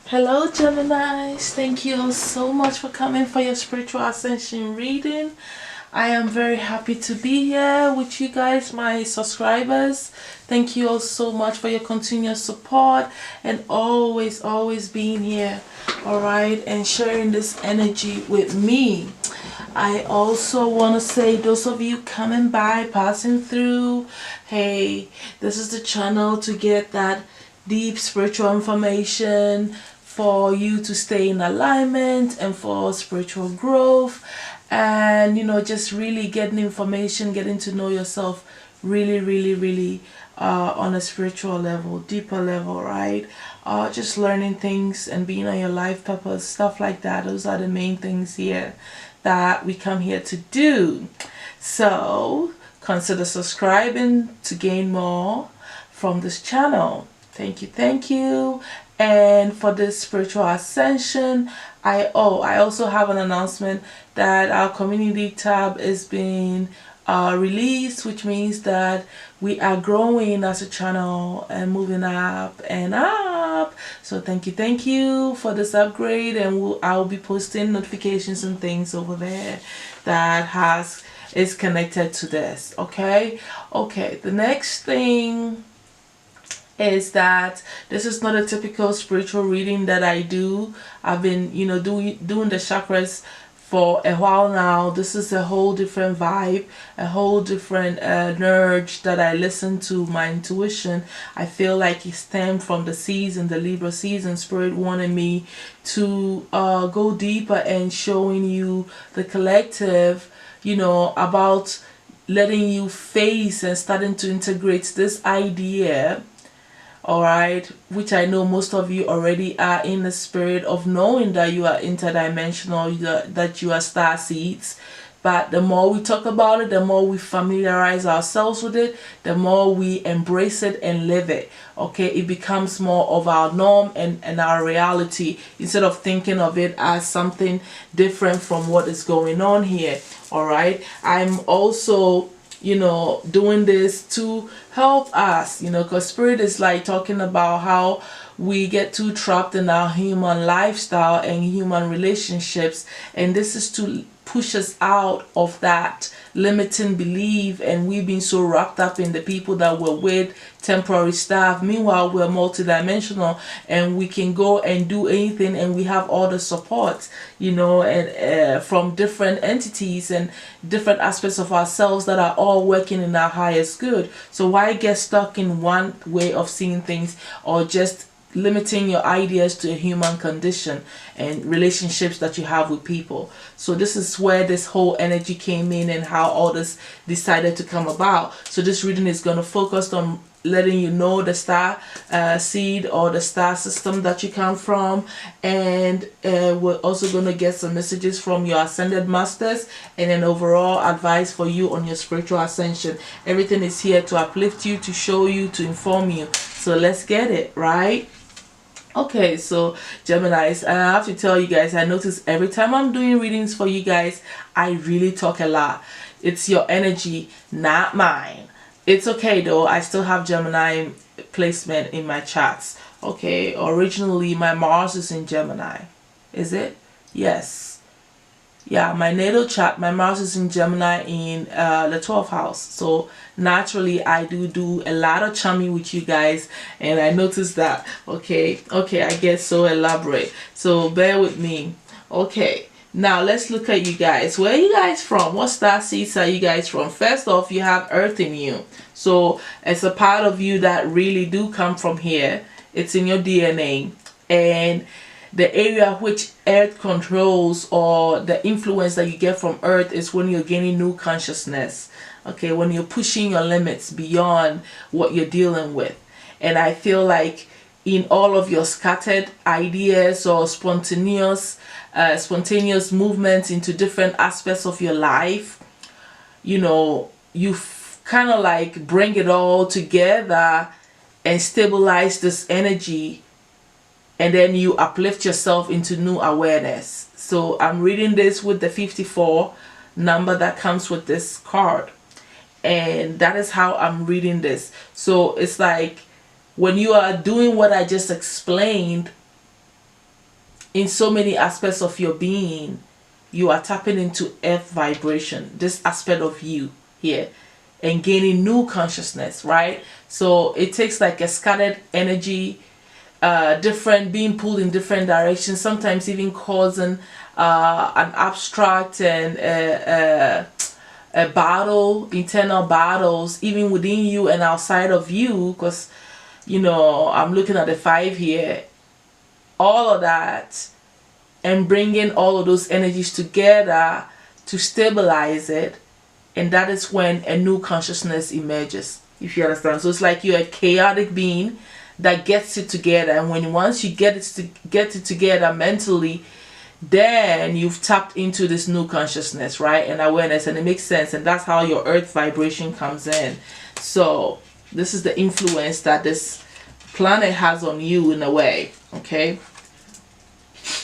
Hello, Geminis. Thank you all so much for coming for your spiritual ascension reading. I am very happy to be here with you guys, my subscribers. Thank you all so much for your continuous support and always being here, all right, and sharing this energy with me. I also want to say, those of you coming by, passing through, hey, this is the channel to get that deep spiritual information for you to stay in alignment and for spiritual growth, and just really getting information, getting to know yourself really on a spiritual level, deeper level, right? Just learning things and being on your life purpose, stuff like that. Those are the main things here that we come here to do. So consider subscribing to gain more from this channel. Thank you. And for this spiritual ascension, I also have an announcement that our community tab is being released, which means that we are growing as a channel and moving up and up. So thank you for this upgrade, and I'll be posting notifications and things over there that is connected to this. Okay, the next thing is that this is not a typical spiritual reading that I do. I've been doing the chakras for a while now. This is a whole different vibe, a whole different nudge that I listen to, my intuition. I feel like it stemmed from the season, the Libra season. Spirit wanted me to go deeper and showing you the collective, about letting you face and starting to integrate this idea, alright, which I know most of you already are in the spirit of knowing that you are interdimensional, that you are star seeds. But the more we talk about it, the more we familiarize ourselves with it, the more we embrace it and live it. Okay, it becomes more of our norm and our reality, instead of thinking of it as something different from what is going on here. Alright, I'm also doing this to help us, because spirit is like talking about how we get too trapped in our human lifestyle and human relationships, and this is to push us out of that limiting belief, and we've been so wrapped up in the people that we're with, temporary staff. Meanwhile, we're multidimensional and we can go and do anything, and we have all the support, and from different entities and different aspects of ourselves that are all working in our highest good. So why get stuck in one way of seeing things, or just limiting your ideas to a human condition and relationships that you have with people? So this is where this whole energy came in and how all this decided to come about. So this reading is going to focus on letting you know the star seed or the star system that you come from, and we're also going to get some messages from your ascended masters and an overall advice for you on your spiritual ascension. Everything is here to uplift you, to show you, to inform you. So let's get it, right? Okay, so Geminis, I have to tell you guys, I notice every time I'm doing readings for you guys, I really talk a lot. It's your energy, not mine. It's okay though, I still have Gemini placement in my charts. Okay, originally my Mars is in Gemini. Is it? Yes. Yeah, my natal chart, my Mars is in Gemini in the 12th house. So naturally I do a lot of chumming with you guys, and I noticed that. Okay, I get so elaborate, so bear with me. Okay, now let's look at you guys. Where are you guys from? What star seeds are you guys from? First off, you have Earth in you, so it's a part of you that really do come from here. It's in your DNA, and the area which Earth controls, or the influence that you get from Earth, is when you're gaining new consciousness. Okay, when you're pushing your limits beyond what you're dealing with. And I feel like in all of your scattered ideas or spontaneous movements into different aspects of your life, you kind of like bring it all together and stabilize this energy, and then you uplift yourself into new awareness. So I'm reading this with the 54 number that comes with this card, and that is how I'm reading this. So it's like when you are doing what I just explained, in so many aspects of your being, you are tapping into earth vibration, this aspect of you here, and gaining new consciousness, right? So it takes like a scattered energy, different, being pulled in different directions, sometimes even causing an abstract and a battle, internal battles, even within you and outside of you. Because, you know, I'm looking at the 5 here, all of that, and bringing all of those energies together to stabilize it. And that is when a new consciousness emerges, if you understand. So it's like you're a chaotic being that gets it together, and once you get it together mentally, then you've tapped into this new consciousness, right, and awareness, and it makes sense. And that's how your earth vibration comes in. So this is the influence that this planet has on you in a way. Okay,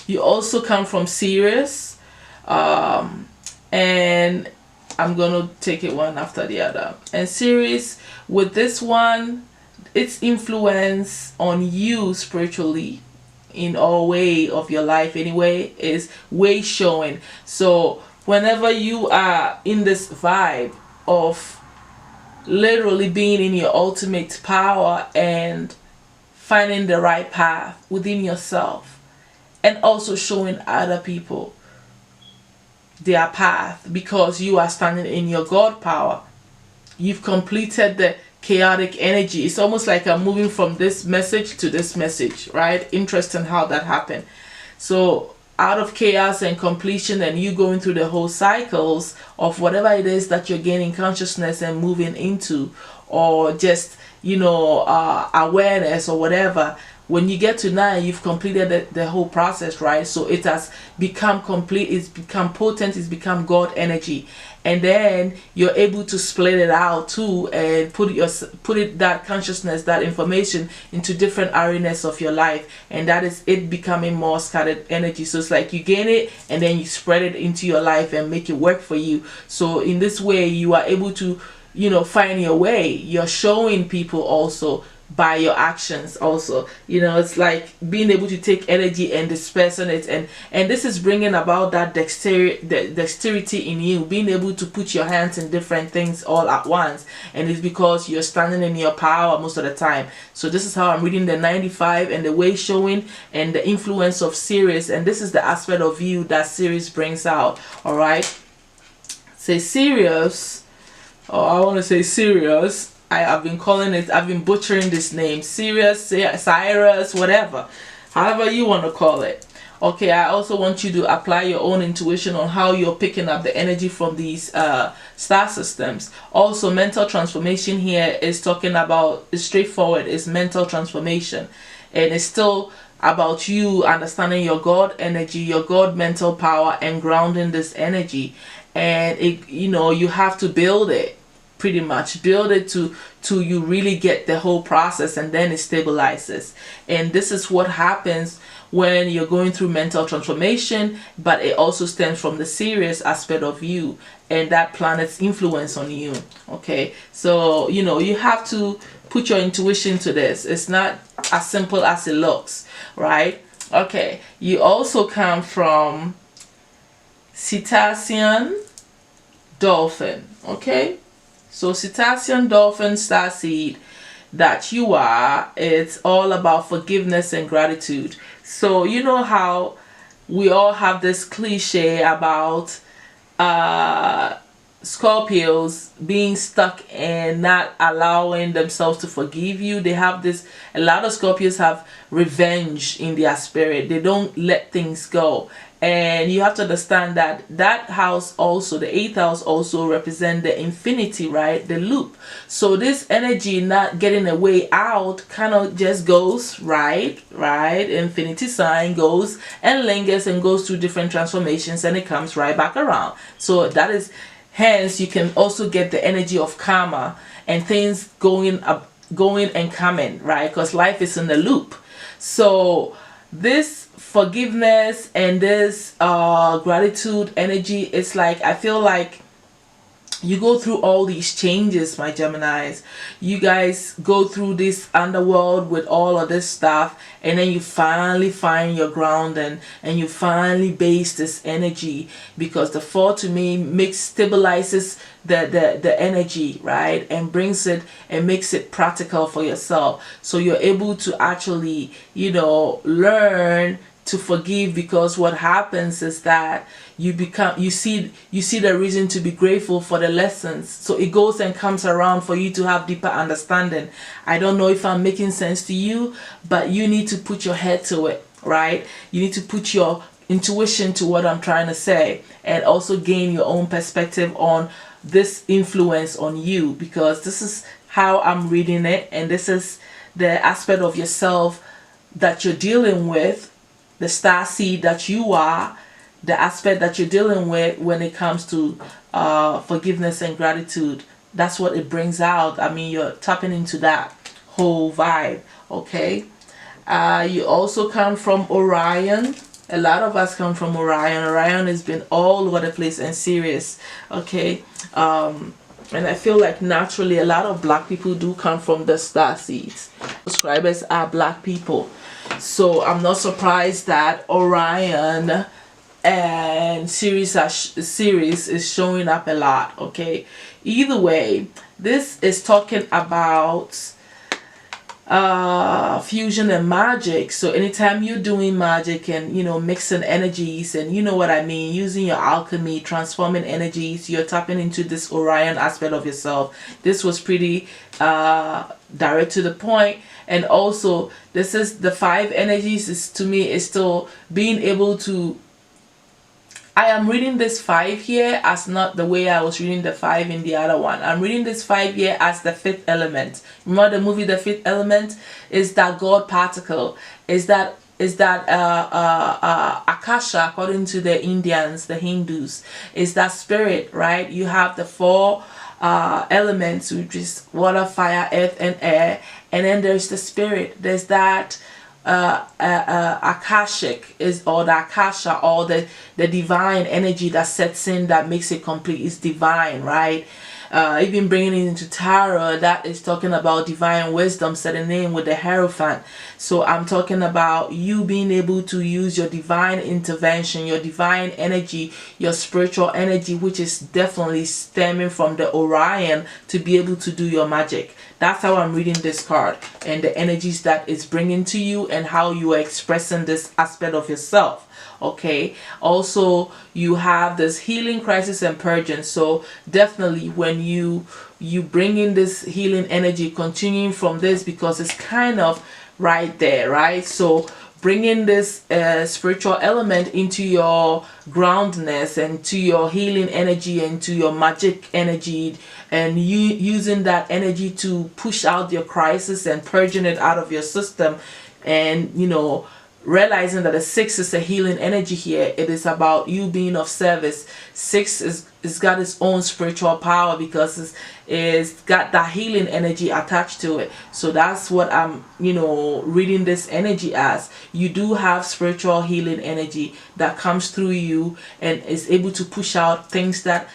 you also come from Sirius, and I'm gonna take it one after the other. And Sirius, with this one, its influence on you spiritually in all way of your life anyway is way showing. So whenever you are in this vibe of literally being in your ultimate power and finding the right path within yourself, and also showing other people their path, because you are standing in your God power, you've completed the chaotic energy. It's almost like I'm moving from this message to this message, right? Interesting how that happened. So out of chaos and completion, and you going through the whole cycles of whatever it is that you're gaining consciousness and moving into, or just, you know, awareness or whatever. When you get to 9, you've completed the whole process, right? So it has become complete, it's become potent, it's become God energy. And then you're able to split it out too, and put that consciousness, that information into different arenas of your life, and that is it becoming more scattered energy. So it's like you gain it and then you spread it into your life and make it work for you. So in this way you are able to, you know, find your way. You're showing people also by your actions also, you know. It's like being able to take energy and disperse on it, and this is bringing about that dexterity in you, being able to put your hands in different things all at once, and it's because you're standing in your power most of the time. So this is how I'm reading the 95 and the way showing and the influence of Sirius, and this is the aspect of you that Sirius brings out. All right, say Sirius, or I want to say Sirius. I've been calling it, I've been butchering this name, Sirius, Cyrus, whatever, however you want to call it. Okay, I also want you to apply your own intuition on how you're picking up the energy from these star systems. Also, mental transformation here is talking about, it's straightforward, it's mental transformation, and it's still about you understanding your God energy, your God mental power, and grounding this energy. And it, you know, you have to build it, pretty much build it to you really get the whole process, and then it stabilizes. And this is what happens when you're going through mental transformation, but it also stems from the Sirius aspect of you and that planet's influence on you. Okay, so you know, you have to put your intuition to this. It's not as simple as it looks, right? Okay, you also come from Cetacean Dolphin. Okay, so Cetacean Dolphin starseed that you are, it's all about forgiveness and gratitude. So you know how we all have this cliche about Scorpios being stuck and not allowing themselves to forgive you. They have this, a lot of Scorpios have revenge in their spirit. They don't let things go. And you have to understand that that house also, the 8th house, also represent the infinity, right? The loop. So this energy not getting a way out kind of just goes right. Infinity sign goes and lingers and goes through different transformations, and it comes right back around. So that is, hence you can also get the energy of karma and things going up, going and coming, right? Because life is in the loop. So this forgiveness and this gratitude energy, it's like, I feel like you go through all these changes, my Geminis. You guys go through this underworld with all of this stuff, and then you finally find your ground, and you finally base this energy, because the fall to me stabilizes the energy, right, and brings it and makes it practical for yourself, so you're able to actually, you know, learn to forgive. Because what happens is that you see the reason to be grateful for the lessons, so it goes and comes around for you to have deeper understanding. I don't know if I'm making sense to you, but you need to put your head to it, right? You need to put your intuition to what I'm trying to say, and also gain your own perspective on this influence on you, because this is how I'm reading it, and this is the aspect of yourself that you're dealing with, the star seed that you are, the aspect that you're dealing with when it comes to forgiveness and gratitude. That's what it brings out. I mean, you're tapping into that whole vibe, okay? You also come from Orion. A lot of us come from Orion. Orion has been all over the place and serious, okay? And I feel like naturally a lot of black people do come from the star seeds. Subscribers are black people. So I'm not surprised that Orion and series is showing up a lot, okay? Either way, this is talking about fusion and magic. So anytime you're doing magic and, you know, mixing energies, and you know what I mean, using your alchemy, transforming energies, you're tapping into this Orion aspect of yourself. This was pretty direct to the point. And also, this is the 5 energies. Is, to me, is still being able to, I am reading this 5 here as not the way I was reading the 5 in the other one. I'm reading this 5 here as the 5th element. Remember the movie The 5th Element? Is that God particle? Is that Akasha, according to the Indians, the Hindus? Is that spirit, right? You have the 4 elements, which is water, fire, earth, and air. And then there's the spirit. There's that Akashic, is, or the Akasha, or the divine energy that sets in, that makes it complete, is divine, right? Even bringing it into tarot, that is talking about divine wisdom setting in with the Hierophant. So I'm talking about you being able to use your divine intervention, your divine energy, your spiritual energy, which is definitely stemming from the Orion, to be able to do your magic. That's how I'm reading this card, and the energies that it's bringing to you, and how you are expressing this aspect of yourself. Okay, also you have this healing, crisis, and purging. So definitely when you bring in this healing energy, continuing from this, because it's kind of right there, right? So bringing this spiritual element into your groundness, and to your healing energy, and to your magic energy, and you using that energy to push out your crisis and purging it out of your system. And you know, realizing that the 6 is a healing energy here. It is about you being of service. 6 is got its own spiritual power, because it's got that healing energy attached to it. So that's what I'm, you know, reading this energy as. You do have spiritual healing energy that comes through you, and is able to push out things that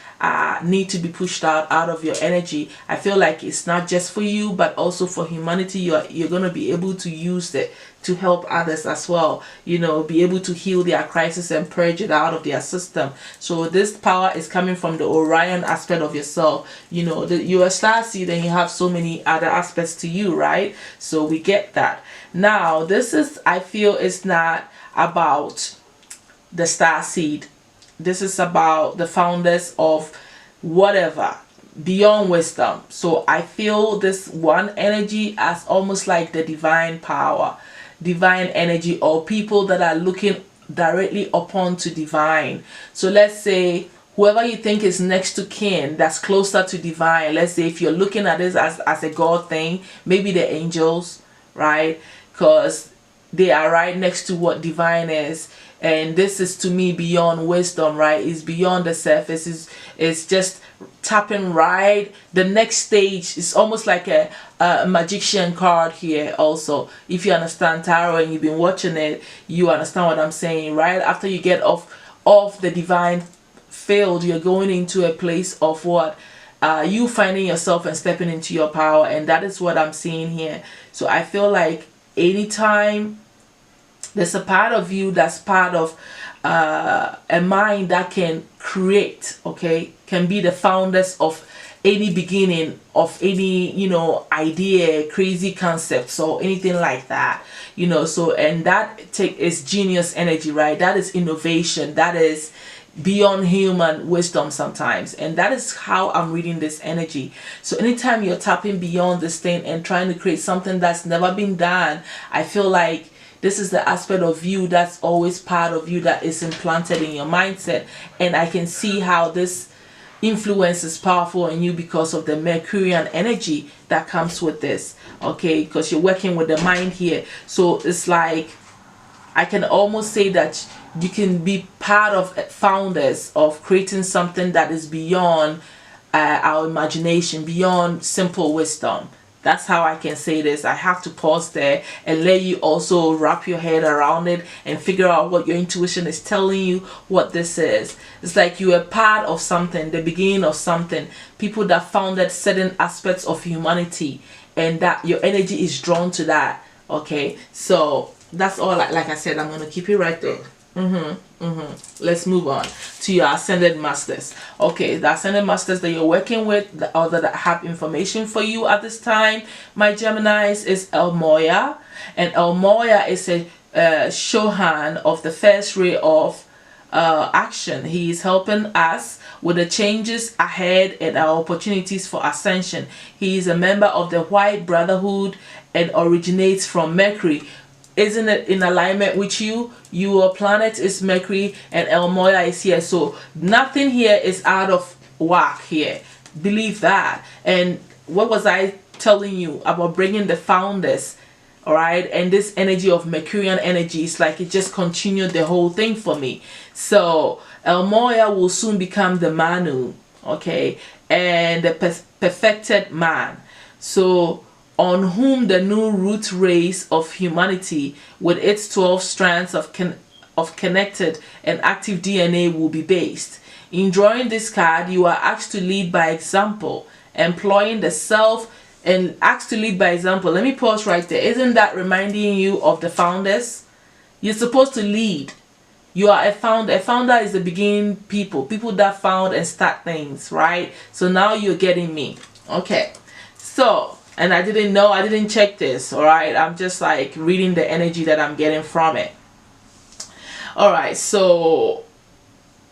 need to be pushed out of your energy. I feel like it's not just for you, but also for humanity. You're going to be able to use it to help others as well, you know, be able to heal their crisis and purge it out of their system. So this power is coming from the Orion aspect of yourself. You know, you're a star seed, and you have so many other aspects to you, right? So we get that. Now this is, I feel, it's not about the star seed. This is about the founders of whatever, beyond wisdom. So I feel this one energy as almost like the divine power, divine energy, or people that are looking directly upon to divine. So let's say whoever you think is next to kin, that's closer to divine. Let's say if you're looking at this as a God thing, maybe the angels, right? Because they are right next to what divine is. And this is, to me, beyond wisdom, right? It's beyond the surface. It's just tapping right. The next stage is almost like a magician card here also. If you understand tarot and you've been watching it, you understand what I'm saying, right? After you get off the divine field, you're going into a place of what? you finding yourself and stepping into your power, and that is what I'm seeing here. So I feel like anytime there's a part of you that's part of a mind that can create, okay, can be the founders of any beginning of any, you know, idea, crazy concepts or anything like that, you know. So, and that is genius energy, right? That is innovation, that is beyond human wisdom sometimes, and that is how I'm reading this energy. So anytime you're tapping beyond this thing and trying to create something that's never been done, I feel like this is the aspect of you that's always part of you that is implanted in your mindset. And I can see how this influence is powerful in you because of the Mercurian energy that comes with this, okay, because you're working with the mind here. So it's like I can almost say that you can be part of founders of creating something that is beyond our imagination, beyond simple wisdom. That's how I can say this. I have to pause there and let you also wrap your head around it and figure out what your intuition is telling you what this is. It's like you are part of something, the beginning of something. People that founded certain aspects of humanity, and that your energy is drawn to that. Okay, so that's all. Like I said, I'm going to keep it right there. Let's move on to your ascended masters. Okay, the ascended masters that you're working with, or that have information for you at this time, my Geminis, is El Moya. And El Moya is a Shohan of the first ray of action. He is helping us with the changes ahead and our opportunities for ascension. He is a member of the White Brotherhood and originates from Mercury. Isn't it in alignment with you? Your planet is Mercury and El Moya is here. So nothing here is out of whack here. Believe that. And what was I telling you about bringing the founders? All right. And this energy of Mercurian energy is like it just continued the whole thing for me. So El Moya will soon become the Manu. Okay. And the perfected man. So on whom the new root race of humanity with its 12 strands of connected and active DNA will be based. In drawing this card, you are asked to lead by example, employing the self and asked to lead by example. Let me pause right there. Isn't that reminding you of the founders? You're supposed to lead. You are a founder. A founder is the beginning people that found and start things, right? So now you're getting me. Okay. So, and I didn't know, I didn't check this, all right? I'm just like reading the energy that I'm getting from it. All right, so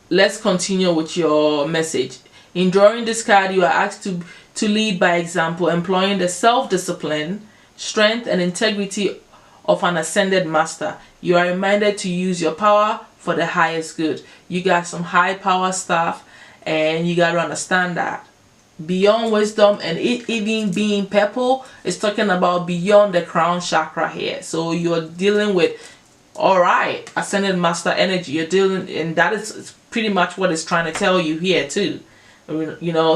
let's continue with your message. In drawing this card, you are asked to lead by example, employing the self-discipline, strength, and integrity of an ascended master. You are reminded to use your power for the highest good. You got some high power stuff, and you got to understand that. Beyond wisdom, and it even being purple is talking about beyond the crown chakra here. So you're dealing with, all right, ascended master energy. You're dealing, and that is pretty much what it's trying to tell you here too. You know,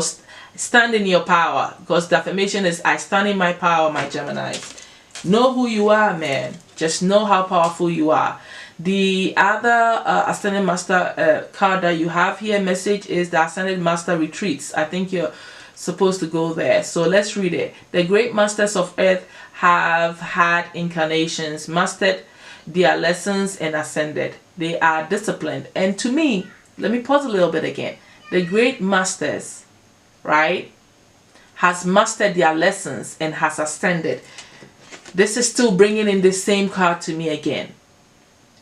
stand in your power, because the affirmation is, I stand in my power, my Gemini. Know who you are, man. Just know how powerful you are. The other Ascended Master card that you have here, message, is the Ascended Master Retreats. I think you're supposed to go there. So let's read it. The great masters of earth have had incarnations, mastered their lessons, and ascended. They are disciplined. And to me, let me pause a little bit again. The great masters, right, has mastered their lessons and has ascended. This is still bringing in the same card to me again.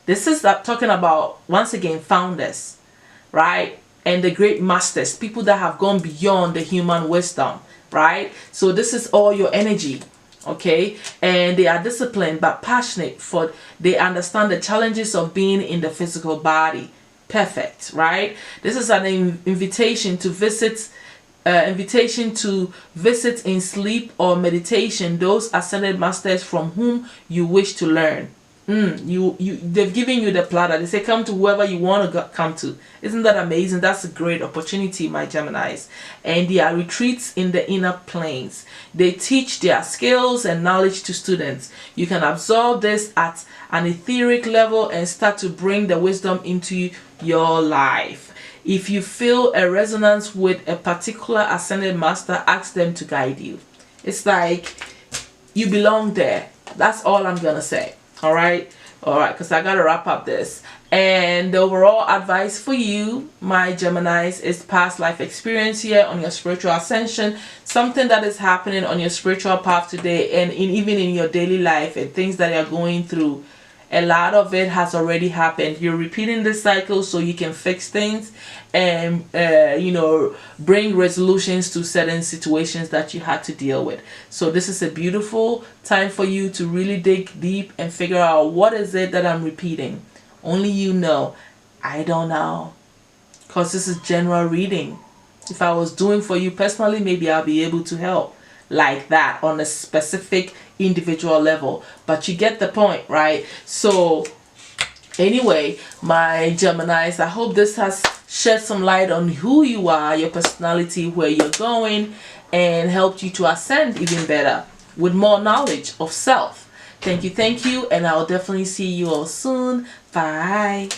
This is talking about, once again, founders, right? And the great masters, people that have gone beyond the human wisdom, right? So this is all your energy, okay? And they are disciplined but passionate, for they understand the challenges of being in the physical body. Perfect, right? This is an invitation to visit in sleep or meditation those ascended masters from whom you wish to learn. They've given you the platter. They say come to whoever you want to come to. Isn't that amazing? That's a great opportunity, my Geminis. And they are retreats in the inner planes. They teach their skills and knowledge to students. You can absorb this at an etheric level and start to bring the wisdom into your life. If you feel a resonance with a particular ascended master, ask them to guide you. It's like you belong there. That's all I'm gonna say. All right, because I gotta wrap up this. And the overall advice for you, my Geminis, is past life experience here on your spiritual ascension. Something that is happening on your spiritual path today, and even in your daily life, and things that you're going through. A lot of it has already happened. You're repeating this cycle so you can fix things and bring resolutions to certain situations that you had to deal with. So this is a beautiful time for you to really dig deep and figure out, what is it that I'm repeating? Only you know. I don't know, because this is general reading. If I was doing for you personally, maybe I'll be able to help like that on a specific individual level, but you get the point, right? So anyway, my Geminis, I hope this has shed some light on who you are, your personality, where you're going, and helped you to ascend even better with more knowledge of self. Thank you, and I'll definitely see you all soon. Bye.